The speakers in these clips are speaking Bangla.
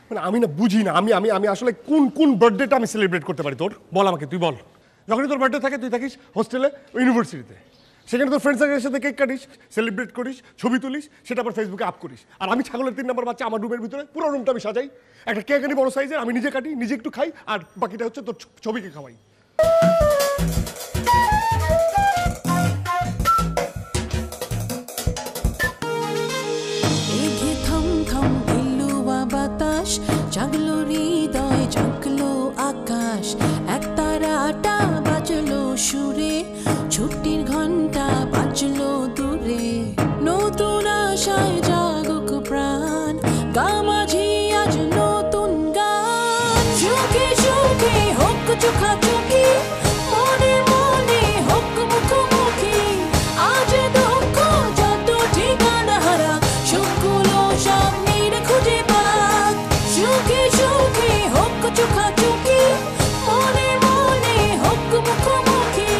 মানে আমি না বুঝি না, আমি আমি আমি আসলে কোন কোন বার্থডেটা আমি সেলিব্রেট করতে পারি তোর? বল আমাকে, তুই বল। যখনই তোর বার্থডে থাকে তুই থাকিস হোস্টেলে, ইউনিভার্সিটিতে, সেখানে তোর ফ্রেন্ড সার্কেলের সাথে কেক কাটিস, সেলিব্রেট করিস, ছবি তুলিস, সেটা আবার ফেসবুকে আপ করিস। আর আমি ছাগলের 3 নম্বর বাচ্চা, আমার রুমের ভিতরে পুরো রুমটা আমি সাজাই, একটা কেক আনি বড় সাইজের, আমি নিজে কাটি, নিজে একটু খাই, আর বাকিটা হচ্ছে তোর ছবিকে খাওয়াই। বাতাস জাগলো হৃদয়, জাগলো আকাশ, এক তারাটা বাজলো সুরে, ছুটির ঘন্টা বাজলো দূরে, নতুন আশায় জাগুক প্রাণ, গা মাঝি আজ নতুন গান, সুখে সুখে হোক চোখাচোখি, মনে মনে হোক মুখোমুখি, আজ দুঃখ যত ঠিকানা হারা, সুখগুলো সব নিরে খুঁজে পাক, সুখে সুখে হোক চোখাচোখি, মনে মনে হোক মুখোমুখি,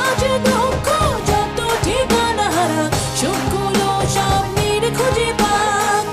আজ দুঃখ যত ঠিকানা হারা, সুখগুলো সব নিরে খুঁজে পাক।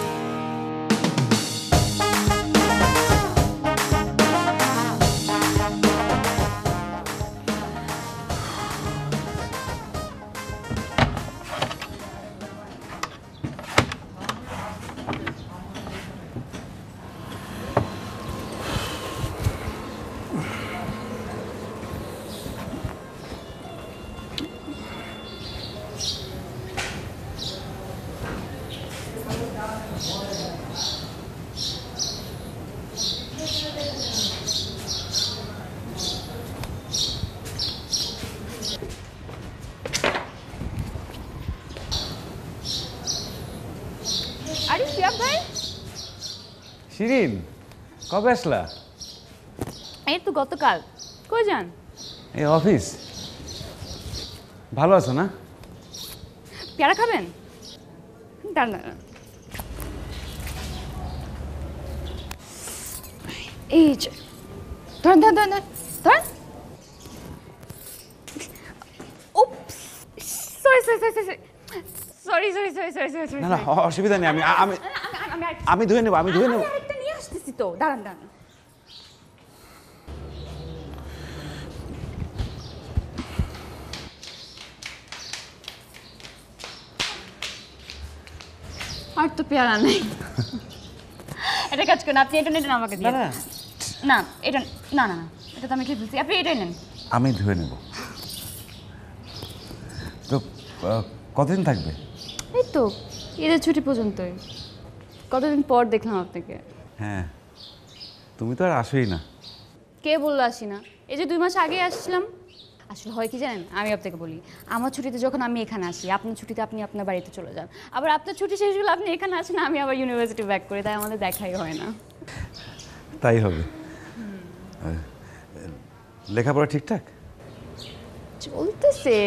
আরে শিয়াব ভাই, শিরিন কবে আসলা? এই তো গতকাল। কই যান? এই অফিস। ভালো আছো না? পেয়ারা খাবেন? দাঁড়ান, এই যে ধরেন ধরেন ধরেন ধরেন। Oops, sorry sorry sorry sorry sorry sorry sorry sorry sorry sorry. না না অসুবিধা নেই, আমি আমি আমি ধুয়ে নেবো, আমি ধুয়ে নেবো। আরেকটা নিয়ে আসতেছি তো, দাঁড়ান দাঁড়ান। আর তো পেয়ারা নেই। এটা কাজ করুন, আপনি এটা নেন, আমাকে দিয়ে। না এটা না না না, এটা তো আমি খেয়ে ফেলছি, আপনি এটাই নেন। আমি ধুয়ে নেব। তো কতদিন থাকবে? এই তো ঈদের ছুটি পর্যন্তই। কতদিন পর দেখলাম আপনাকে। হ্যাঁ, তুমি তো আর আসোই না। কে বললো আসি না? এই যে 2 মাস আগে আসছিলাম। আসলে হয় কি জানেন, আমি আপনাকে বলি, আমার ছুটিতে যখন আমি এখানে আসি, আপনার ছুটিতে আপনি আপনার বাড়িতে চলে যান, আবার আপনার ছুটি শেষ হলে আপনি এখানে আসেন, আমি আবার ইউনিভার্সিটি ব্যাক করি, তাই আমাদের দেখাই হয় না। তাই হবে। লেখাপড়া ঠিকঠাক চলতেছে,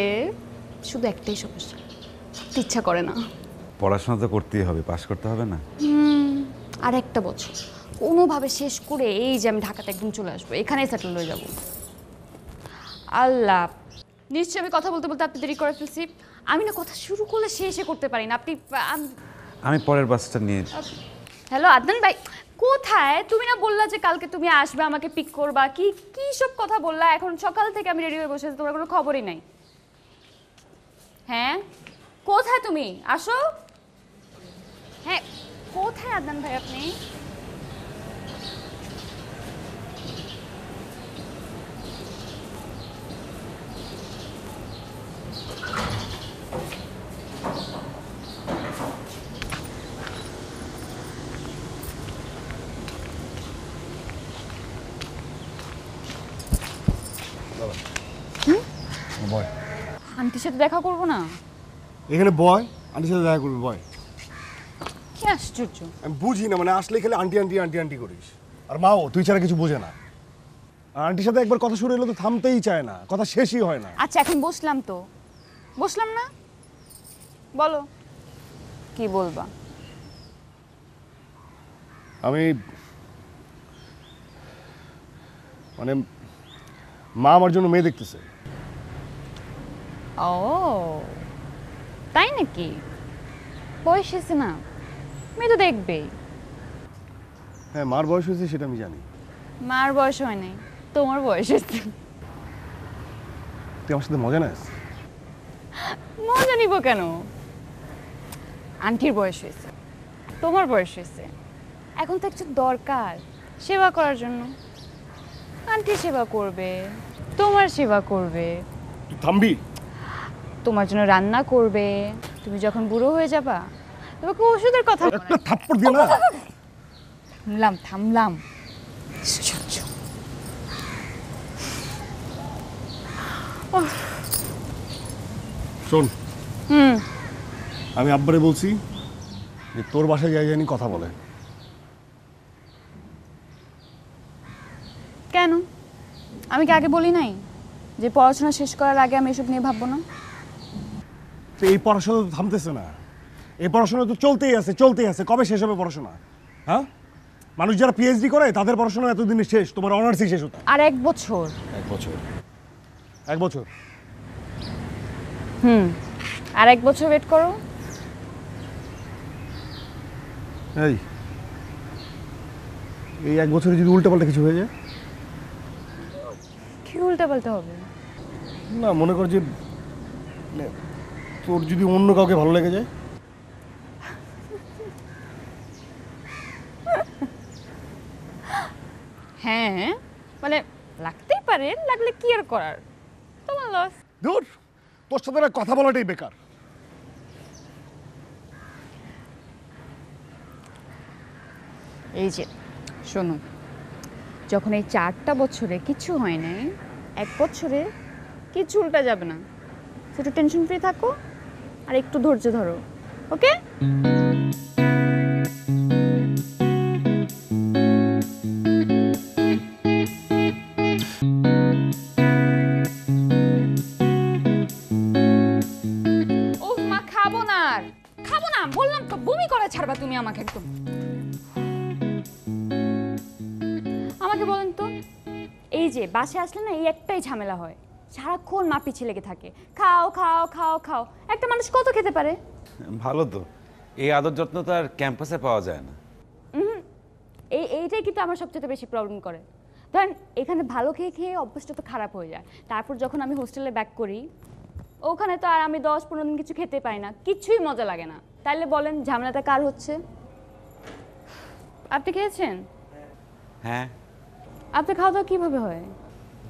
শুধু একটাই সমস্যা, ইচ্ছা করে না। পড়াশোনা তো করতেই হবে, পাশ করতে হবে না? আর একটা বছর কোনোভাবে শেষ করে এই যে আমি ঢাকাতে একদম চলে আসবো, এখানেই সেটেল হয়ে যাব। আল্লাহ, নিশ্চয়ই আমি কথা বলতে বলতে আপনি দেরি করে ফেলছি। আমি না কথা শুরু করলে শেষে করতে পারি না। আপনি আমি পরের বাসটা নিয়ে। হ্যালো আদনান ভাই, কোথায়? তুমি না বললা যে কালকে তুমি আসবে, আমাকে পিক করবা, কি কি সব কথা বললা? এখন সকাল থেকে আমি রেডি হয়ে বসে আছি, তোমার কোনো খবরই নাই। হ্যাঁ কোথায় তুমি? আসো। হ্যাঁ কোথায় আদনান ভাই আপনি? বয়, আন্টির সাথে দেখা করবো না? এখানে বয়, আন্টির সাথে দেখা করবি, বয়। কি আশ্চর্য, আমি বুঝি না, মানে আসলে খেলে আন্টি আন্টি আন্টি আন্টি করিস। আর মাও তুই ছাড়া কিছু বোঝে না। আর আন্টির সাথে একবার কথা শুরু হলো তো থামতেই চায় না, কথা শেষই হয় না। আচ্ছা এখন বসলাম তো, বসলাম না, বলো কি বলবা? আমি মানে মা আমার জন্য মেয়ে দেখতেছে। ও তাই নাকি? বয়স হয়েছে না, মেয়ে তো দেখবেই। হ্যাঁ মার বয়স হয়েছে সেটা আমি জানি। মার বয়স হয় নাই, তোমার বয়স হয়েছে। তুই আমার সাথে মজা নাস? মজা নিব কেন? আন্টির বয়স হয়েছে, তোমার বয়স হয়েছে, এখন তো একটু দরকার সেবা করার জন্য। আন্টি সেবা করবে, তোমার সেবা করবে, তুই থামবি? তোমার জন্য রান্না করবে। তুমি যখন বুড়ো হয়ে যাবা তোমাকে ওষুধের কথা একটা থাপ্পড় দিয়ে না। থামলাম থামলাম। আশ্চর্য। শোন, আমি আব্বারে বলছি যে তোর বাসায় যাই জানি কথা বলে। কেন? আমি কি আগে বলি নাই যে পড়াশোনা শেষ করার আগে আমি এসব নিয়ে ভাববো না? তো এই পড়াশোনা তো থামতেছে না, এই পড়াশোনা তো চলতেই আছে। কবে শেষ হবে পড়াশোনা? হ্যাঁ, মানুষ যারা পিএইচডি করে তাদের পড়াশোনা এতদিনে শেষ, তোমার অনার্সই শেষ হতো। আর 1 বছর। 1 বছর? 1 বছর? আর 1 বছর ওয়েট করো। এই 1 বছরে যদি উল্টাপাল্টা কিছু হয়ে যায়? কি উল্টা পাল্টা হবে? না মনে কর যে মানে তোর যদি অন্য কাউকে ভালো লেগে যায়? হ্যাঁ, মানে লাগতেই পারে, লাগলে কি আর করার, তোমার লস। দূর, তোর সাথে না কথা বলাটাই বেকার। এই যে শোনো, যখন এই 4টা বছরে কিছু হয় নাই, 1 বছরে কিছু উল্টা যাবে না। একটু টেনশন ফ্রি থাকো আর একটু ধৈর্য ধরো, ওকে? ও মা, খাবো না আর, খাবো না বললাম তো, বমি করে ছাড়বা তুমি আমাকে একদম। আমাকে বলেন তো, এই যে বাসায় আসলে না এই একটাই ঝামেলা হয়, সারাক্ষণ মা পিছে লেগে থাকে, খাও খাও খাও খাও। একটা মানুষ কত খেতে পারে? ভালো তো, এই আদর যত্ন তো আর ক্যাম্পাসে পাওয়া যায় না। এইটাই কিন্তু আমার সবচেয়ে বেশি প্রবলেম করে। ধরেন এখানে ভালো খেয়ে খেয়ে অভ্যাসটা তো খারাপ হয়ে যায়, তারপর যখন আমি হোস্টেলে ব্যাক করি ওখানে তো আর আমি 10-15 দিন কিছু খেতে পাই না, কিছুই মজা লাগে না। তাইলে বলেন ঝামেলাটা কার হচ্ছে? আপনি খেয়েছেন? হ্যাঁ, আপনার খাওয়া দাওয়া কীভাবে হয়?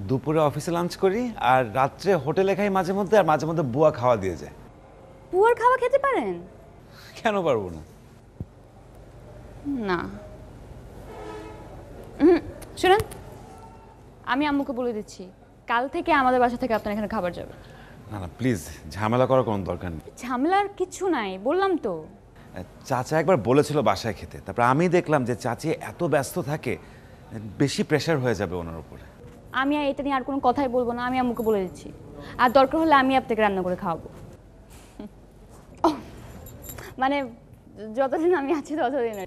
দুপুরে অফিসে লাঞ্চ করি আর রাত্রে হোটেলে খাই মাঝে মধ্যে, আর মাঝে মধ্যে বুয়া খাওয়া দিয়ে যায়। পুয়ার খাওয়া খেতে পারেন? কেন পারবো না? না। শুনুন, আমি আম্মুকে বলে দিচ্ছি কাল থেকে আমাদের বাসা থেকে আপনার এখানে খাবার যাবে। না না প্লিজ, ঝামেলা করার কোনো দরকার নেই। ঝামেলার কিছু নাই, বললাম তো। চাচা একবার বলেছিল বাসায় খেতে, তারপর আমি দেখলাম যে চাচি এত ব্যস্ত থাকে, বেশি প্রেশার হয়ে যাবে ওনার উপরে। আমি আর এটা নিয়ে আর কোনো কথাই বলবো না, আমি আম্মুকে বলে দিচ্ছি। আর দরকার হলে আমি আপনাকে রান্না করে খাওয়াবো। মানে যতদিন আমি আছি ততদিন।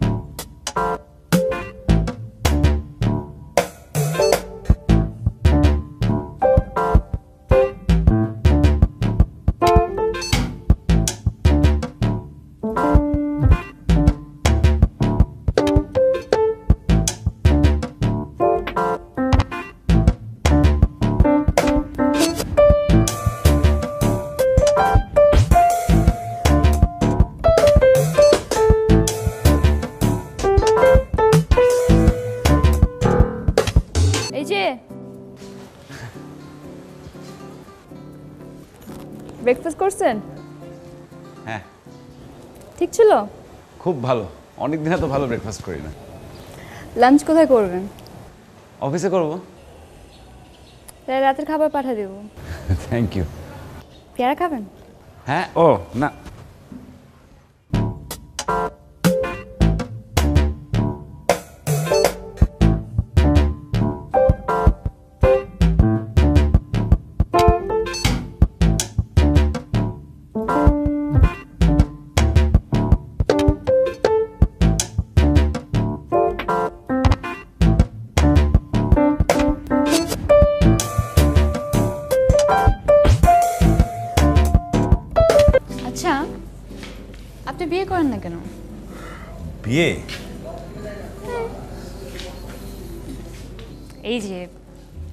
ব্রেকফাস্ট করছেন? হ্যাঁ। ঠিক ছিল? খুব ভালো, অনেক দিন এত ভালো ব্রেকফাস্ট করি না। লাঞ্চ কোথায় করবেন? অফিসে করব। রাতের খাবার পাঠিয়ে দেব। Thank you. পেয়ারা খাবেন? হ্যাঁ। ও না, আপনি বিয়ে করেন না কেন? বিয়ে? এই যে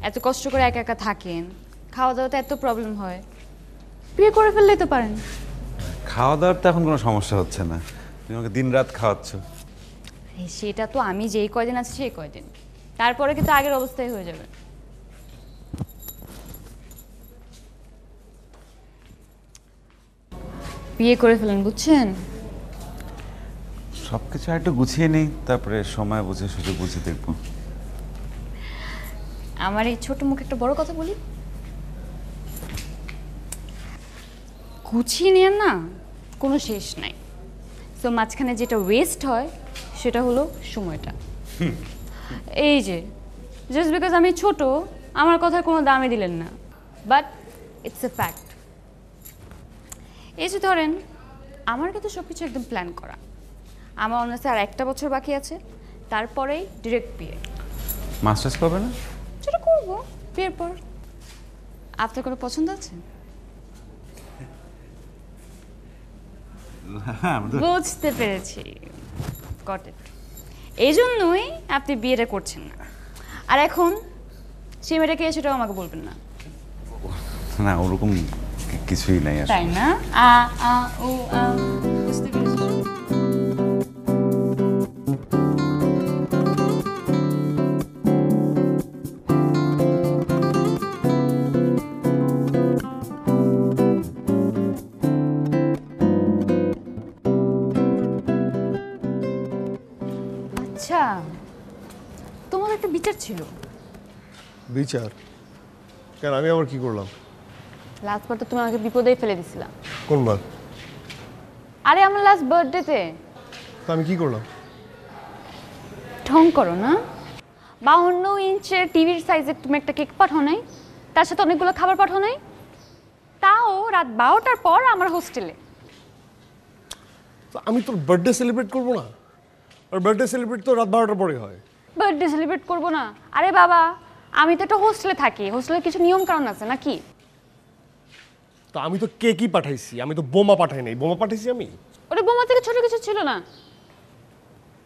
এত কষ্ট করে একা একা থাকেন, খাওয়া দাওয়াতে এত প্রবলেম হয়, বিয়ে করে ফেললেই তো পারেন। খাওয়া দাওয়ার তো এখন কোনো সমস্যা হচ্ছে না, তুমি আমাকে দিন রাত খাওয়াচ্ছ। সেটা তো আমি যেই কয়দিন আছি সেই কয়দিন, তারপরে কিন্তু আগের অবস্থায় হয়ে যাবে। বিয়ে করে ফেলেন, বুঝছেন? সব কিছু একটু গুছিয়ে নিই, তারপরে সময় বুঝে সুযোগ বুঝে দেখবো। আমার এই ছোট মুখে একটা বড় কথা বলি, গুছিয়ে নেন না কোনো শেষ নাই। তো মাঝখানে যেটা ওয়েস্ট হয় সেটা হলো সময়টা। এই যে জাস্ট বিকজ আমি ছোট, আমার কথার কোনো দামই দিলেন না, বাট ইটস এ ফ্যাক্ট। এই যে ধরেন, আমার কিন্তু সব কিছু একদম প্ল্যান করা। আমার অনার্সে আর একটা বছর বাকি আছে, তারপরেই ডিরেক্ট বিয়ে। মাস্টার্স করবে না? সেটা করবো বিয়ের পর। আপনার কোনো পছন্দ আছে? বুঝতে পেরেছি, গট ইট। এই জন্যই আপনি বিয়েটা করছেন না। আর এখন সে মেয়েটা কে সেটাও আমাকে বলবেন না, না ওরকম কিছুই নাই আসলে। তাই না? ও বুঝতে পেরেছি। আচ্ছা, তোমার একটা বিচার ছিল। বিচার? কেন, আমি আবার কি করলাম? লাস্ট বার তো তুমি আমাকে বিপদেই ফেলে দিছিলা। কোনবার? আরে আমার লাস্ট বার্থডেতে। তো আমি কি করলাম? ঢং করো না। 52 ইঞ্চের টিভির সাইজের তুমি একটা কেক পাঠাও নাই, তার সাথে অনেকগুলো খাবার পাঠাও নাই, তাও রাত 12টার পর আমার হোস্টেলে। তো আমি তোর বার্থডে সেলিব্রেট করবো না? আর বার্থডে সেলিব্রেট তো রাত 12টার পরে হয়। বার্থডে সেলিব্রেট করবো না? আরে বাবা, আমি তো একটা হোস্টেলে থাকি, হোস্টেলের কিছু নিয়ম কারণ আছে নাকি? তো আমি তো কেকই পাঠাইছি, আমি তো বোমা পাঠাই নাই। বোমা পাঠাইছি আমি? ওটা বোমা থেকে ছোট কিছু ছিল না।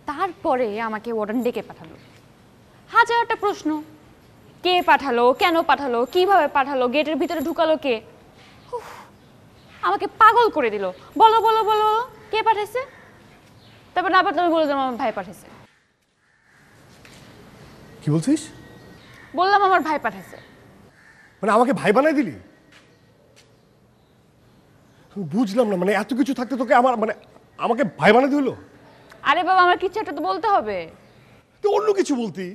তারপরে আমাকে ওয়ার্ডেন ডেকে পাঠালো, হাজারটা প্রশ্ন। কে পাঠালো, কেন পাঠালো, কিভাবে পাঠালো, গেটের ভিতরে ঢুকালো কে। উফ, আমাকে পাগল করে দিল। বলো বলো বলো, কে পাঠাইছে? তারপর না পাঠালে বলে দিলাম আমার ভাই পাঠাইছে। কি বলছিস? বললাম আমার ভাই পাঠাইছে। মানে আমাকে ভাই বানাই দিলি? আমি বুঝলাম না, মানে এত কিছু থাকতে তোকে আমার মানে আমাকে ভাই বানাই দিল? আরে বাবা, আমার কিছু একটা তো বলতে হবে। তো অন্য কিছু বলতি,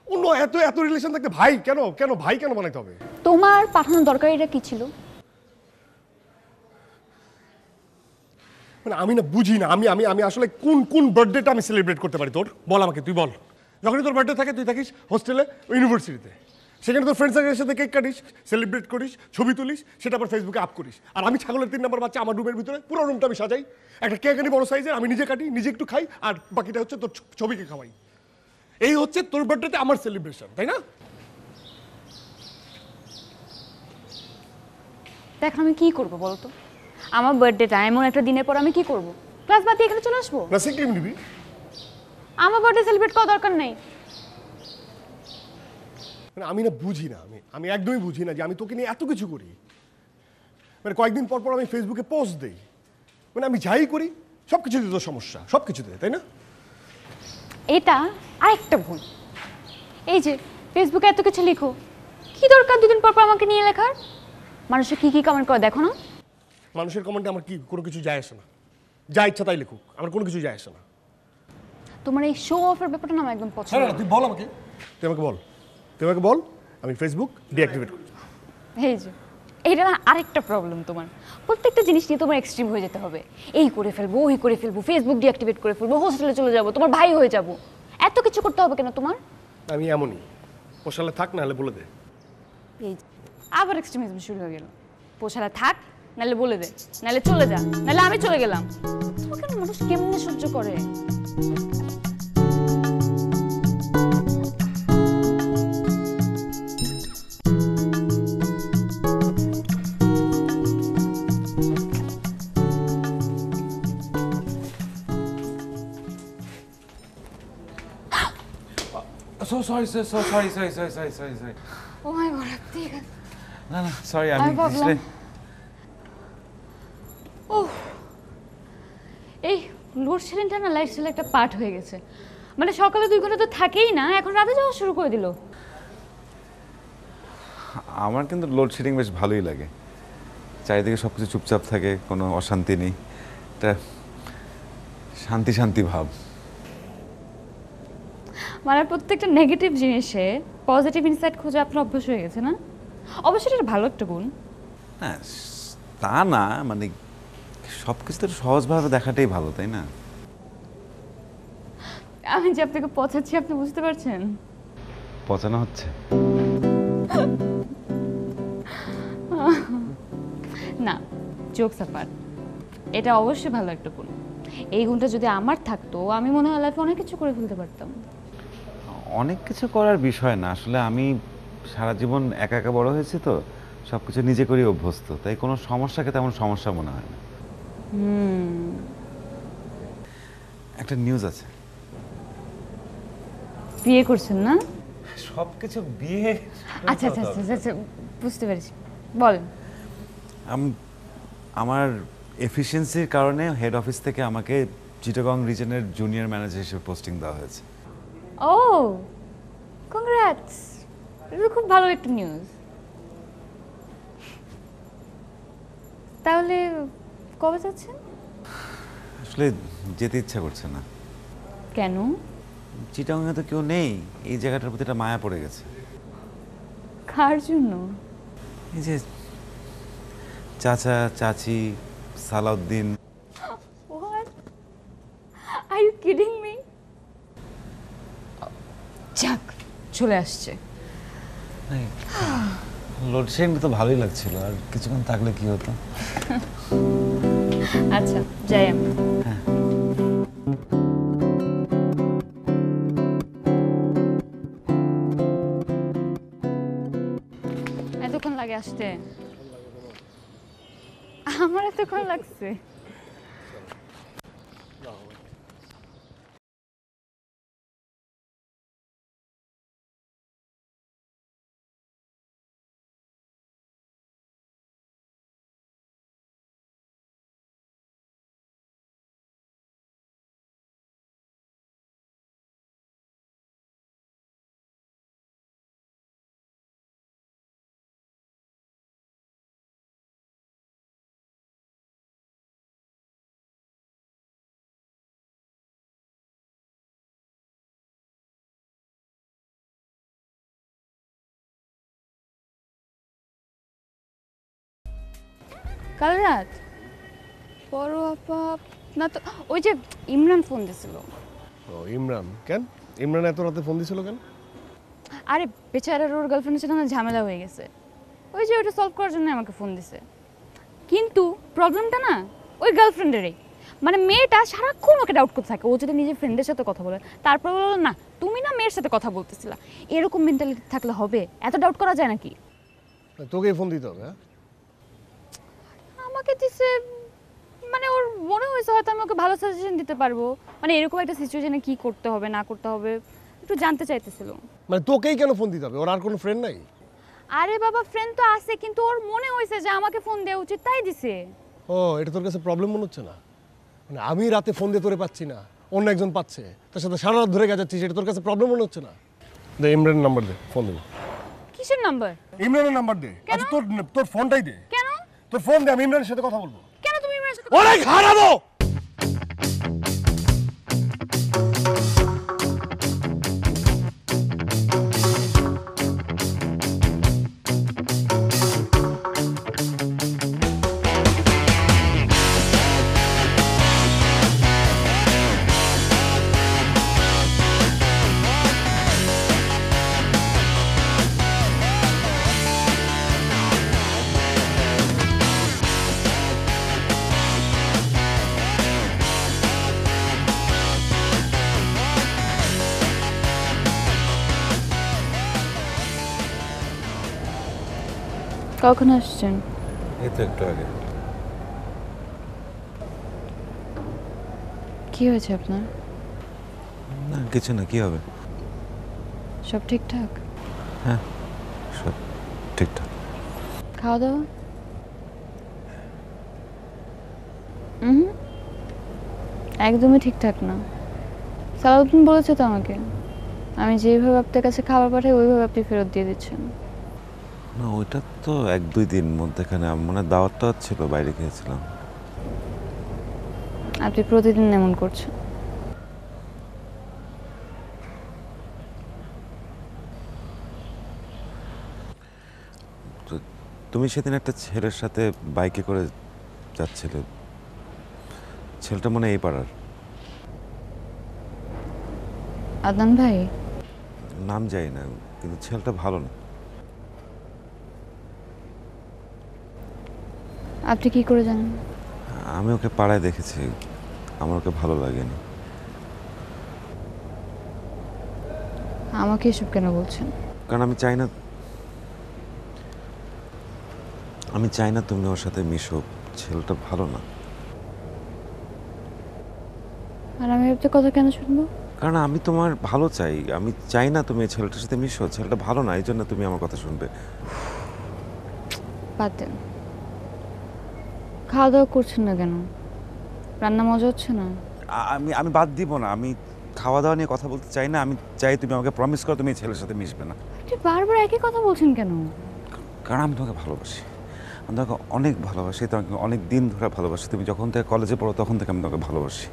অন্য এত এত রিলেশন থাকতে ভাই কেন, কেন ভাই কেন বানাইতে হবে? তোমার পাঠানোর দরকার এটা কি ছিল? মানে আমি না বুঝি না, আমি আমি আমি আসলে কোন কোন বার্থডেটা আমি সেলিব্রেট করতে পারি তোর? বল আমাকে, তুই বল। যখনই তোর বার্থডে থাকে তুই থাকিস হোস্টেলে, ইউনিভার্সিটিতে, সেখানে তোর ফ্রেন্ড সার্কেলের সাথে কেক কাটিস, সেলিব্রেট করিস, ছবি তুলিস, সেটা আবার ফেসবুকে আপ করিস। আর আমি ছাগলের 3 নম্বর বাচ্চা, আমার রুমের ভিতরে পুরো রুমটা আমি সাজাই, একটা কেক আনি বড় সাইজের, আমি নিজে কাটি, নিজে একটু খাই, আর বাকিটা হচ্ছে তোর ছবিকে খাওয়াই। এই হচ্ছে তোর বার্থডেতে আমার সেলিব্রেশন, তাই না? দেখ আমি কি করবো বলতো? আমার বার্থডেটা এমন একটা দিনের পর আমি কি করবো? ক্লাস বাদ দিয়ে এখানে চলে আসবো? না সে ক্রিম নিবি? আমার বার্থডে সেলিব্রেট করার দরকার নেই। মানে আমি না বুঝি না, আমি আমি একদমই বুঝি না যে আমি তোকে নিয়ে এত কিছু করি। মানে কয়েকদিন পর পর আমি ফেসবুকে পোস্ট দেই, মানে আমি যাই করি সব কিছুতে তো সমস্যা, সব কিছুতে, তাই না? এটা আরেকটা ভুল। এই যে ফেসবুকে এত কিছু লিখো, কি দরকার দুদিন পর পর আমাকে নিয়ে লেখার? মানুষে কি কি কমেন্ট করে দেখো না? মানুষের কমেন্টে আমার কি কোনো কিছু যায় আসে না, যা ইচ্ছা তাই লিখুক, আমার কোনো কিছু যায় আসে না। তোমার এই শো অফের ব্যাপারটা না আমার একদম পছন্দ হ্যাঁ না। তুই বল আমাকে, তুই আমাকে বল, তুই আমাকে বল, আমি ফেসবুক ডিঅ্যাক্টিভেট করছি। এই যে এইটা না আরেকটা প্রবলেম তোমার, প্রত্যেকটা জিনিস নিয়ে তোমার এক্সট্রিম হয়ে যেতে হবে। এই করে ফেলবো, ওই করে ফেলবো, ফেসবুক ডিঅ্যাক্টিভেট করে ফেলবো, হোস্টেলে চলে যাবো, তোমার ভাই হয়ে যাবো। এত কিছু করতে হবে কেন তোমার? আমি এমনই, পোষালে থাক, না হলে বলে দে। এই যে, আবার এক্সট্রিমিজম শুরু হয়ে গেল। পোষালে থাক, নাহলে বলে দে, নাহলে চলে যা, নাহলে আমি চলে গেলাম। তোমাকে না মানুষ কেমনে সহ্য করে? সরি সরি ও মাই গড ঠিক আছে না না সরি আমি আমি ভাবলাম ও এই লোডশেডিংটা না লাইফস্টাইল একটা পার্ট হয়ে গেছে মানে সকালে 2 ঘন্টা তো থাকেই না এখন রাতে যাওয়া শুরু করে দিল আমার কিন্তু লোডশেডিং বেশ ভালোই লাগে চারিদিকে সব কিছু চুপচাপ থাকে কোনো অশান্তি নেই এটা শান্তি শান্তি ভাব মানে প্রত্যেকটা নেগেটিভ জিনিসে পজিটিভ ইনসাইট খোঁজা আপনার অভ্যাস হয়ে গেছে না অবশ্যই এটা ভালো একটা গুণ হ্যাঁ তা না মানে সব কিছু তো সহজভাবে দেখাটাই ভালো তাই না আমি যে আপনাকে পচাচ্ছি আপনি বুঝতে পারছেন পচানো হচ্ছে না জোকস অ্যাপার্ট এটা অবশ্যই ভালো একটা গুণ এই গুণটা যদি আমার থাকতো আমি মনে হয় লাইফে অনেক কিছু করে ফেলতে পারতাম অনেক কিছু করার বিষয় না আসলে আমি সারা জীবন একা একা বড় হয়েছি তো সব কিছু নিজে করেই অভ্যস্ত তাই কোনো সমস্যাকে তেমন সমস্যা মনে হয় না একটা নিউজ আছে বিয়ে করছেন না সব কিছু বিয়ে আচ্ছা আচ্ছা আচ্ছা আচ্ছা বুঝতে পেরেছি বলেন আমার এফিসিয়েন্সির কারণে হেড অফিস থেকে আমাকে চিটাগং রিজনের জুনিয়র ম্যানেজার হিসেবে পোস্টিং দেওয়া হয়েছে ও কংগ্রাটস এটা খুব ভালো একটা নিউজ তাহলে কবে যাচ্ছেন আসলে যেতে ইচ্ছা করছে না কেন চিটাগংয়ে তো কেউ নেই এই জায়গাটার প্রতি একটা মায়া পড়ে গেছে কার জন্য এই যে চাচা চাচি Salauddin What? Are you kidding me? যাক চলে আসছে লোডশেডিং তো ভালোই লাগছিল আর কিছুক্ষণ থাকলে কি হতো আচ্ছা যাই আমি এতক্ষণ লাগে আসতে আমার এতক্ষণ লাগছে কাল রাত বড় আপা না তো ওই যে ইমরান ফোন দিছিল ও ইমরান কেন ইমরান এত রাতে ফোন দিছিল কেন আরে বেচারার ওর গার্লফ্রেন্ডের সাথে না ঝামেলা হয়ে গেছে ওই যে ওটা সলভ করার জন্য আমাকে ফোন দিছে কিন্তু প্রবলেমটা না ওই গার্লফ্রেন্ডেরই মানে মেয়েটা সারাক্ষণ ওকে ডাউট করতে থাকে ও যদি নিজের ফ্রেন্ডের সাথে কথা বলে তারপর বললো না তুমি না মেয়ের সাথে কথা বলতেছিলা এরকম মেন্টালিটি থাকলে হবে এত ডাউট করা যায় নাকি তোকে ফোন দিতে হবে হ্যাঁ আমাকে দিছে মানে ওর মনে হয়েছে হয়তো আমি ওকে ভালো সাজেশন দিতে পারবো মানে এরকম একটা সিচুয়েশনে কি করতে হবে না করতে হবে একটু জানতে চাইতেছিল মানে তোকেই কেন ফোন দিতে হবে ওর আর কোনো ফ্রেন্ড নাই আরে বাবা ফ্রেন্ড তো আছে কিন্তু ওর মনে হয়েছে যে আমাকে ফোন দেওয়া উচিত তাই দিছে ও এটা তোর কাছে প্রবলেম মনে হচ্ছে না মানে আমি রাতে ফোন দিয়ে তোরে পাচ্ছি না অন্য একজন পাচ্ছে তার সাথে সারা রাত ধরে গেছাচ্ছিস এটা তোর কাছে প্রবলেম মনে হচ্ছে না দে ইমরানের নাম্বার দে ফোন দেবো কিসের নাম্বার ইমরানের নাম্বার দে আচ্ছা তোর তোর ফোনটাই দে কেন তোর ফোন দে আমি ইমরানের সাথে কথা বলবো কেন তুমি ইমরানের সাথে অনেক হারাবো কখন আসছেন এই তো একটু আগে কি হয়েছে আপনার না কিছু না কি হবে সব ঠিকঠাক? হ্যাঁ, সব ঠিকঠাক। খাওয়া দাওয়া? হুম, একদমই ঠিকঠাক না। সালাউদ্দিন বলেছে তো আমাকে, আমি যেইভাবে আপনার কাছে খাবার পাঠাই ওইভাবে আপনি ফেরত দিয়ে দিচ্ছেন। না, ওইটা তো 1-2 দিন মধ্যেখানে মানে দাওয়াতটা ছিল, বাইরে খেয়েছিলাম। আপনি প্রতিদিন এমন করছেন। তো তুমি সেদিন একটা ছেলের সাথে বাইকে করে যাচ্ছিলে, ছেলেটা মনে হয় এই পাড়ার। আদনান ভাই? নাম যাই না, কিন্তু ছেলেটা ভালো না। আপনি কি করে জানেন? আমি ওকে পাড়ায় দেখেছি, আমার ওকে ভালো লাগেনি। আমাকে এসব কেন বলছেন? কারণ আমি চাই না তুমি ওর সাথে মিশো। ছেলেটা ভালো না। আর আমি আপনার কথা কেন শুনবো? কারণ আমি তোমার ভালো চাই, আমি চাই না তুমি এই ছেলেটার সাথে মিশো। ছেলেটা ভালো না, এই জন্য তুমি আমার কথা শুনবে। বাদ দেন। খাওয়া দাওয়া করছেন না কেন? রান্না মজা হচ্ছে না? আমি আমি বাদ দিব না, আমি খাওয়া দাওয়া নিয়ে কথা বলতে চাই না। আমি চাই তুমি আমাকে প্রমিস করো তুমি এই ছেলের সাথে মিশবে না। আপনি বারবার একই কথা বলছেন কেন? কারণ আমি তোমাকে ভালোবাসি, আমি তোমাকে অনেক ভালোবাসি, তোমাকে অনেক দিন ধরে ভালোবাসি। তুমি যখন থেকে কলেজে পড়ো তখন থেকে আমি তোমাকে ভালোবাসি।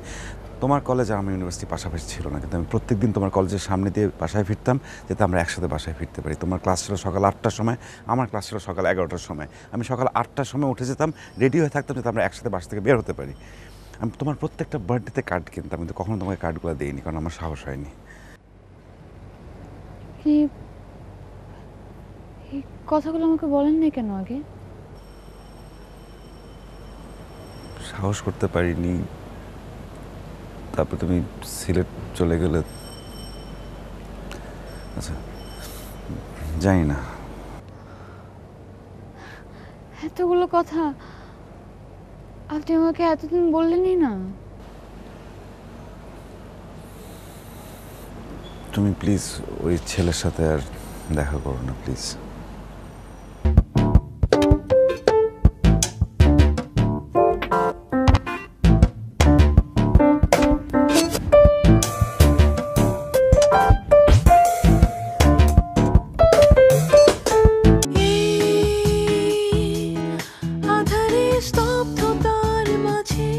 তোমার কলেজ আর আমার ইউনিভার্সিটি পাশাপাশি ছিল না, কিন্তু আমি প্রত্যেকদিন তোমার কলেজের সামনে দিয়ে বাসায় ফিরতাম, যাতে আমরা একসাথে বাসায় ফিরতে পারি। তোমার ক্লাস ছিল সকাল 8টার সময়, আমার ক্লাস ছিল সকাল 11টার সময়। আমি সকাল 8টার সময় উঠে যেতাম, রেডি হয়ে থাকতাম যাতে আমরা একসাথে বাসা থেকে বের হতে পারি। আমি তোমার প্রত্যেকটা বার্থডেতে কার্ড কিনতাম, কিন্তু কখনো তোমাকে কার্ডগুলো দিইনি, কারণ আমার সাহস হয়নি। আপনি এই কথাগুলো আমাকে বলেননি কেন আগে? সাহস করতে পারিনি। তারপর তুমি সিলেট চলে গেলে। আচ্ছা, জানি না। এতগুলো কথা আপনি আমাকে এতদিন বললেনই না। তুমি প্লিজ ওই ছেলের সাথে আর দেখা করো না, প্লিজ। আধারে স্তব্ধতার মাঝে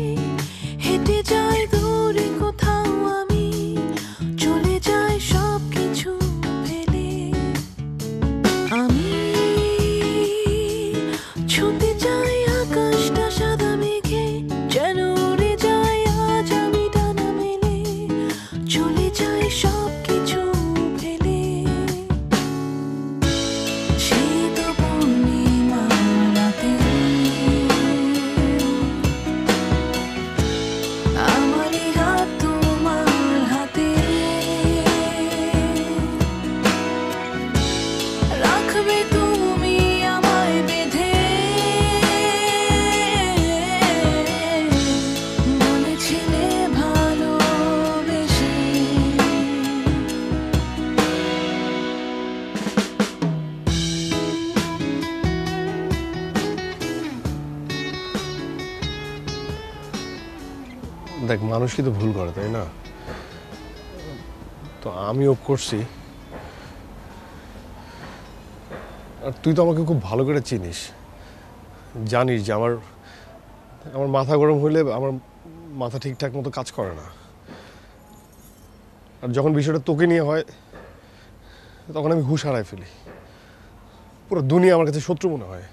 হেঁটে যাই দূরে কোথাও আমি, চলে যাই সব কিছু ফেলে। আমি ছুঁতে চাই আকাশটা সাদা মেঘে, যেন উড়ে যাই আজ আমি ডানা মেলে, চলে যাই সব কিছু ফেলে। শীত পূর্ণিমা রাতে আমারই হাত তোমার হাতে, রাখবে তুমি আমায় বেঁধে, বলেছিলে ভালোবেসে। দেখ, মানুষই তো ভুল করে, তাই না? তো আমিও করছি। আর তুই তো আমাকে খুব ভালো করে চিনিস, জানিস যে আমার আমার মাথা গরম হইলে আমার মাথা ঠিকঠাক মতো কাজ করে না। আর যখন বিষয়টা তোকে নিয়ে হয় তখন আমি হুঁশ হারায় ফেলি। পুরো দুনিয়া আমার কাছে শত্রু মনে হয়।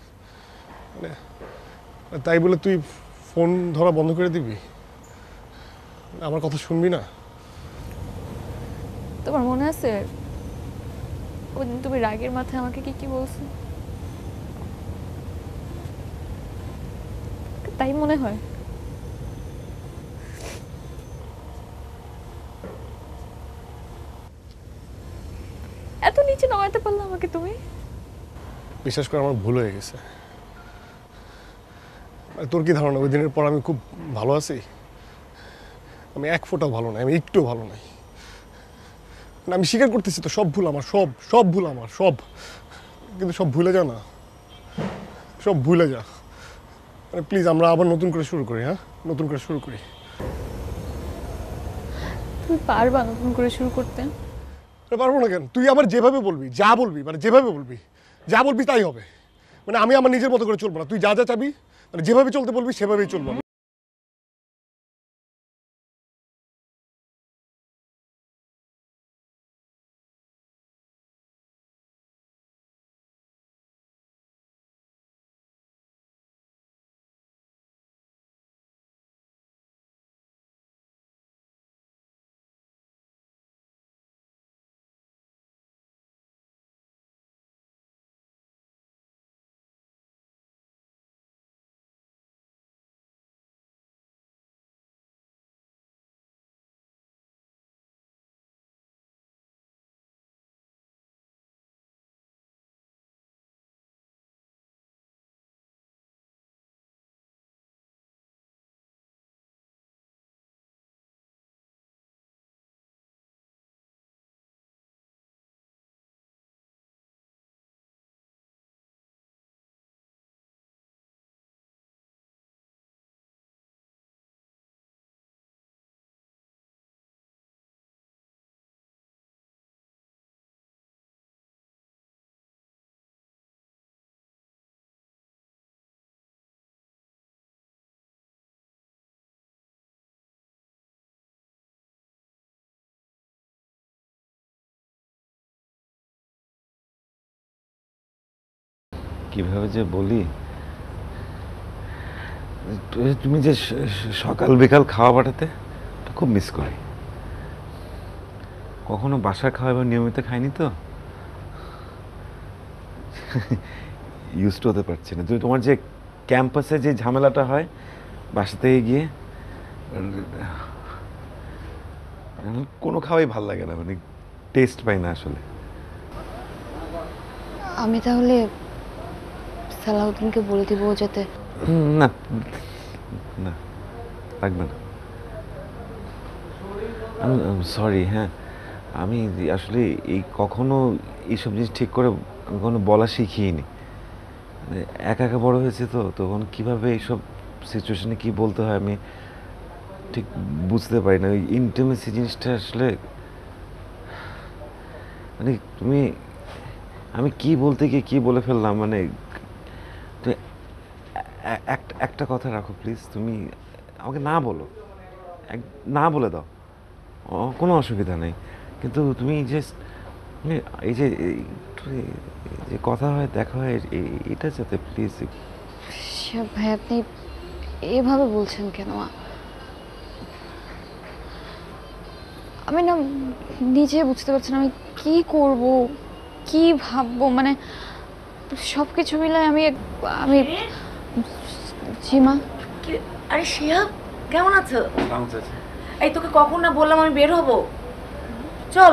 মানে তাই বলে তুই ফোন ধরা বন্ধ করে দিবি? আমার কথা শুনবি না? তোমার মনে আছে ওই দিন তুমি রাগের মাথায় আমাকে কি কি বলছো? তাই মনে হয়। এত নিচে নামাইতে পারলে আমাকে তুমি? বিশ্বাস করে আমার ভুল হয়ে গেছে। আর তোর কি ধারণা ওই দিনের পর আমি খুব ভালো আছি? আমি এক ফোঁটাও ভালো নাই, আমি একটু ভালো নাই। না আমি স্বীকার করতেছি তো, সব ভুল আমার, সব সব ভুল আমার, সব। কিন্তু সব ভুলে যা না, সব ভুলে যা। মানে প্লিজ আমরা আবার নতুন করে শুরু করি, হ্যাঁ, নতুন করে শুরু করি। তুমি পারবা নতুন করে শুরু করতে? পারবো না কেন? তুই আবার যেভাবে বলবি, যা বলবি, মানে যেভাবে বলবি, যা বলবি তাই হবে। মানে আমি আমার নিজের মতো করে চলবো না, তুই যা যা চাবি, মানে যেভাবে চলতে বলবি সেভাবেই চলবো আমি। কিভাবে যে বলি, তুমি যে সকাল বিকাল খাওয়া পাঠাতে খুব মিস করি। কখনো বাসার খাওয়া এবার নিয়মিত খাইনি তো, ইউজ টু হতে পারছি না। তুমি তোমার যে ক্যাম্পাসে যে ঝামেলাটা হয় বাসা থেকে গিয়ে, কোনো খাওয়াই ভাল লাগে না, মানে টেস্ট পাই না আসলে। আমি তাহলে সালাউদ্দিনকে বলে দিব যাতে। না না, লাগবে না। আমি সরি, হ্যাঁ আমি আসলে এই কখনো এইসব জিনিস ঠিক করে কখনো বলা শিখিনি। মানে একা একা বড় হয়েছে তো, তখন কীভাবে এইসব সিচুয়েশনে কি বলতে হয় আমি ঠিক বুঝতে পারি না। ওই ইন্টিমেসি জিনিসটা আসলে, মানে তুমি, আমি কি বলতে গিয়ে কি বলে ফেললাম। মানে তুমি একটা কথা রাখো প্লিজ, তুমি আমাকে না বলো, না বলে দাও, কোনো অসুবিধা নেই। কিন্তু তুমি জাস্ট এই যে যে কথা হয় দেখা হয় এটা যাতে প্লিজ। ভাই আপনি এভাবে বলছেন কেন? আমি না নিজে বুঝতে পারছি না আমি কি করব, কি ভাববো, মানে সব কিছু মিলাই আমি আমি জি মা। আরে শিহাব, কেমন আছো? এই তোকে কখন না বললাম আমি বের হবো। চল।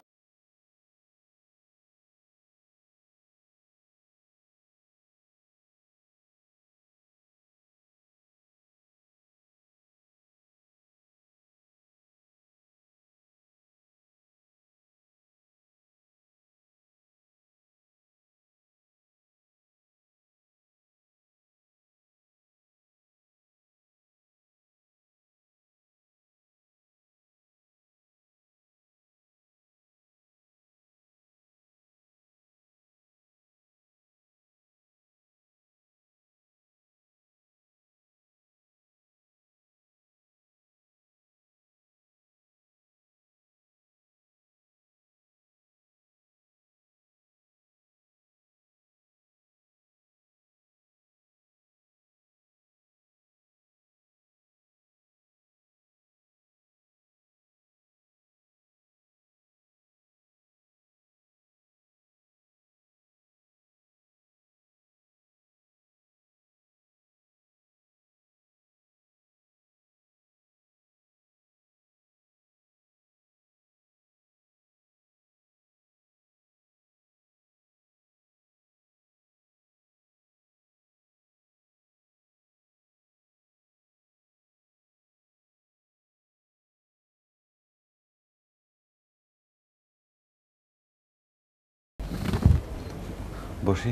বসি।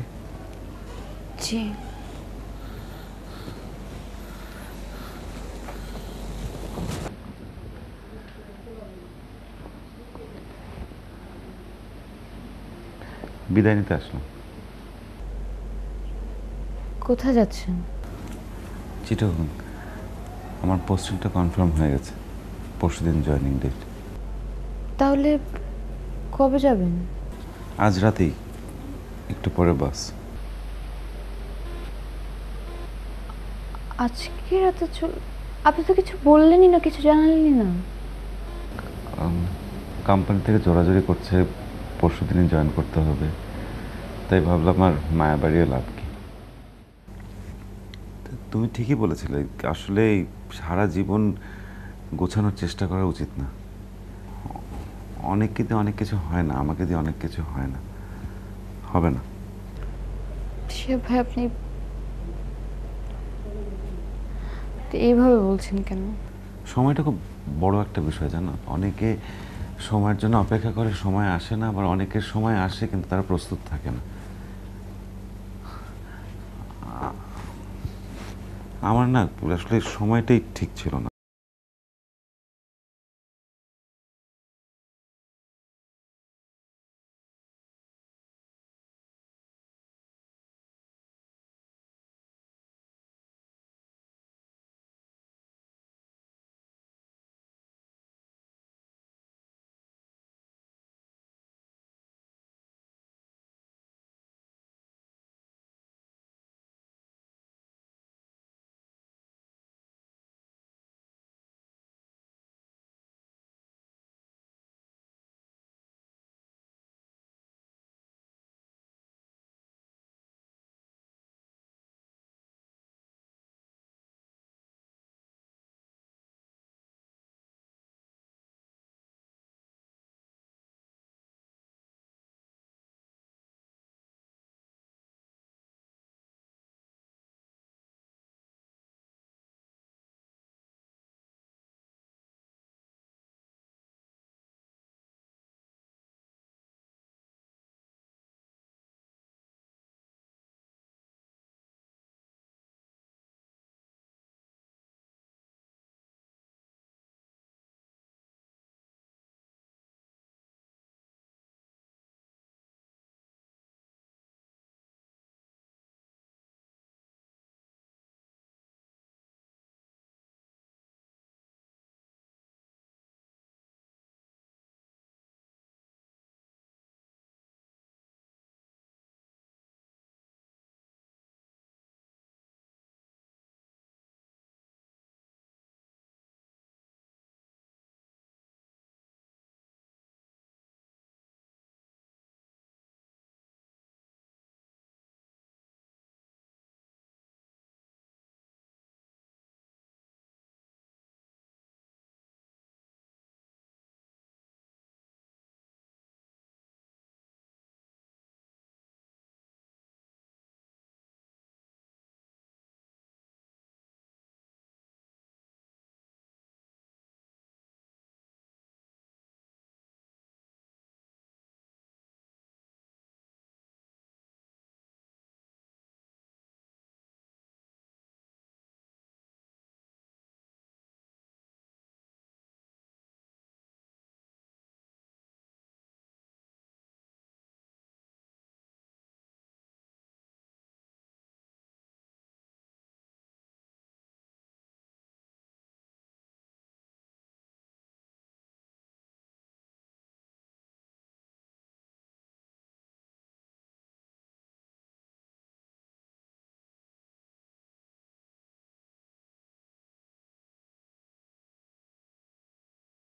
জি। বিদায় নিতে আসলাম। কোথায় যাচ্ছেন? চিটাগং। আমার পোস্টিংটা কনফার্ম হয়ে গেছে, পরশুদিন জয়েনিং ডেট। তাহলে কবে যাবেন? আজ রাতেই, একটু পরে বাস। আজকে রাতে আপনি তো কিছু বললেনই না, কিছু জানালেনই না। কোম্পানি থেকে জোরাজোরি করছে পরশুদিনই জয়েন করতে হবে, তাই ভাবলাম আর মায়া বাড়িয়ে লাভ কি। তুমি ঠিকই বলেছিলে, আসলে সারা জীবন গোছানোর চেষ্টা করা উচিত না। অনেককে দিয়ে অনেক কিছু হয় না, আমাকে দিয়ে অনেক কিছু হয় না, হবে না। সে ভাই আপনি এইভাবে বলছেন কেন? সময়টা খুব বড় একটা বিষয়, জানো। অনেকে সময়ের জন্য অপেক্ষা করে, সময় আসে না, আবার অনেকের সময় আসে কিন্তু তারা প্রস্তুত থাকে না। আমার না আসলে সময়টাই ঠিক ছিল না।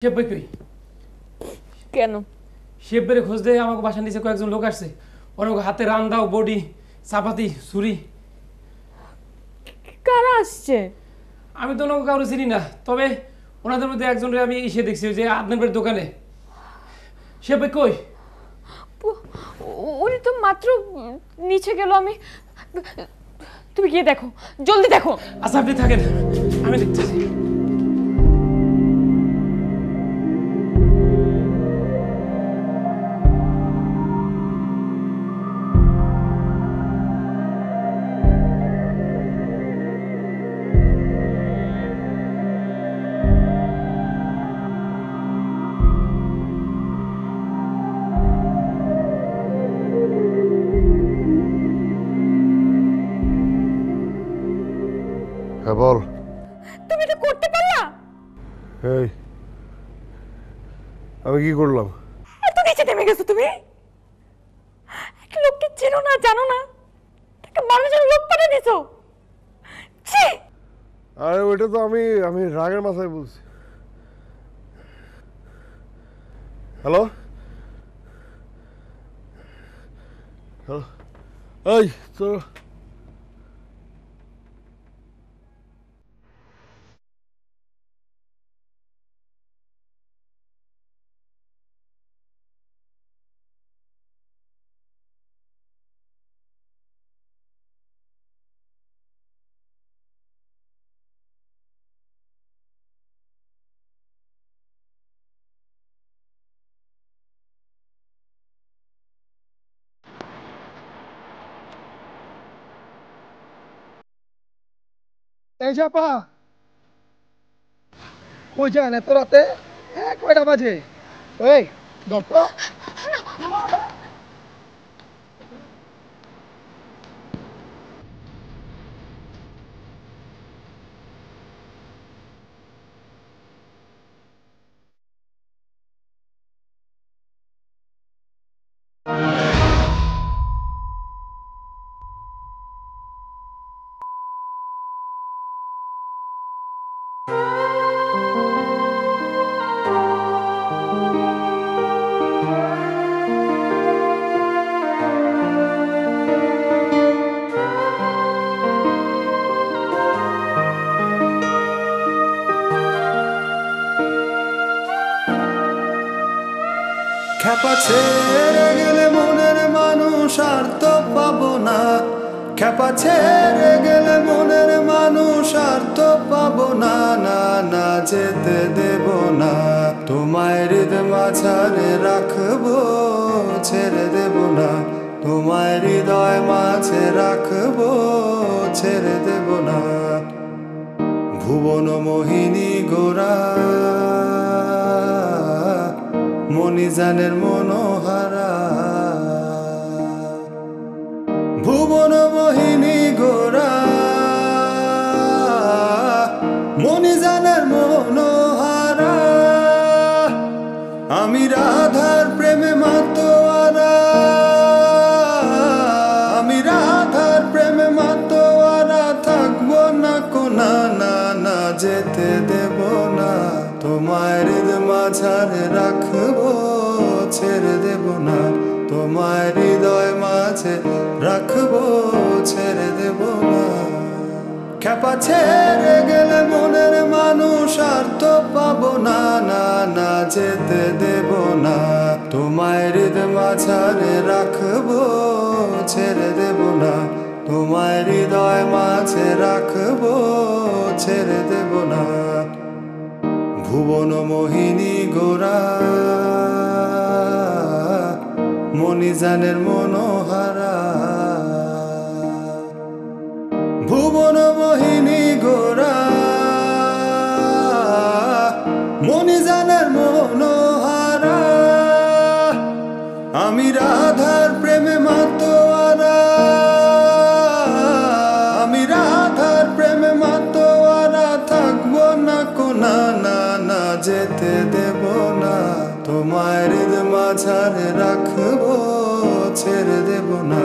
শেফ ভাই কই? কেন? শেফ ভাইয়ের খোঁজ দিয়ে আমাকে বাসার নিচে কয়েকজন লোক আসছে, অনেক হাতে রান্দাও, বডি, চাপাতি, ছুরি। কারা আসছে? আমি তো ওনাকে কাউকে চিনি না, তবে ওনাদের মধ্যে একজনের আমি এসে দেখছি যে আদনানের দোকানে। শেফ ভাই কই? উনি তো মাত্র নিচে গেল। তুমি গিয়ে দেখো, জলদি দেখো। আচ্ছা আপনি থাকেন, আমি দেখতেছি। বল। তুমি এটা করতে পারলা? এই আমি কি করলাম? এত নিচে নেমে গেছো তুমি? একটা লোককে চেনো না, জানো না, একটা মানুষের লোক পাঠিয়ে দিছো। ছি! আরে ওইটা তো আমি রাগের মাথায় বলছি। হ্যালো হ্যালো, এই তো এই চাপা কই যান এত রাতে? কয়টা বাজে? এই ডক্টর খ্যাপা ছেড়ে গেলে মনের মানুষ আর তো পাবো না, খ্যাপা ছেড়ে গেলে মনের মানুষ আর তো পাবো না, না না যেতে দেব না, তোমায় হৃদয় মাঝারে রাখবো, ছেড়ে দেব না, তোমায় হৃদয় মাঝে রাখবো, ছেড়ে দেব না। ভুবন মোহিনী গোরা মণিজানের মনোহারা, ভুবন মোহিনী গোরা মণিজানের মনোহারা, আমি রাধার প্রেমে মাতোয়ারা, আমি রাধার প্রেমে মাতোয়ারা, থাকবো না কোনা, না না যেতে দেব না, তোমায় হৃদয় মাঝারে রাখবো, ছেড়ে দেব না, তোমায় হৃদয় মাঝে রাখবো, ছেড়ে দেব না। খ্যাপা ছেড়ে গেলে মনের মানুষ আর তো পাবো না, না না যেতে দেব না, তোমায় হৃদয় মাঝারে রাখবো, ছেড়ে দেব না, তোমায় হৃদয় মাঝে রাখবো, ছেড়ে দেব না। ভুবন মোহিনী গোরা মণিজানের মনোহারা, ভুবন মোহিনী গোরা মণিজানের মনোহারা, আমি রাধার প্রেমে মাতোয়ারা, আমি রাধার প্রেমে মাতোয়ারা, থাকবো না কোনা, না না যেতে দেব না, তোমায় হৃদয় মাঝারে রাখবো, ছেড়ে দেব না,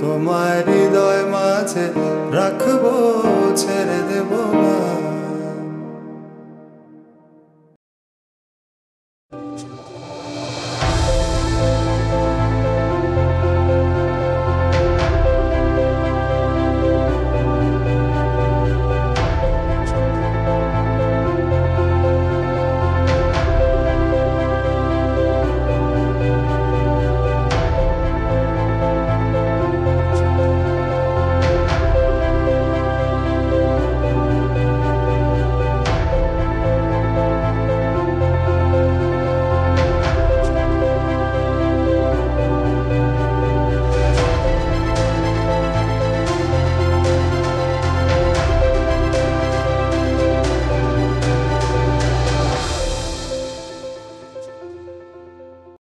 তোমায় হৃদয় মাঝে রাখবো, ছেড়ে দেব না।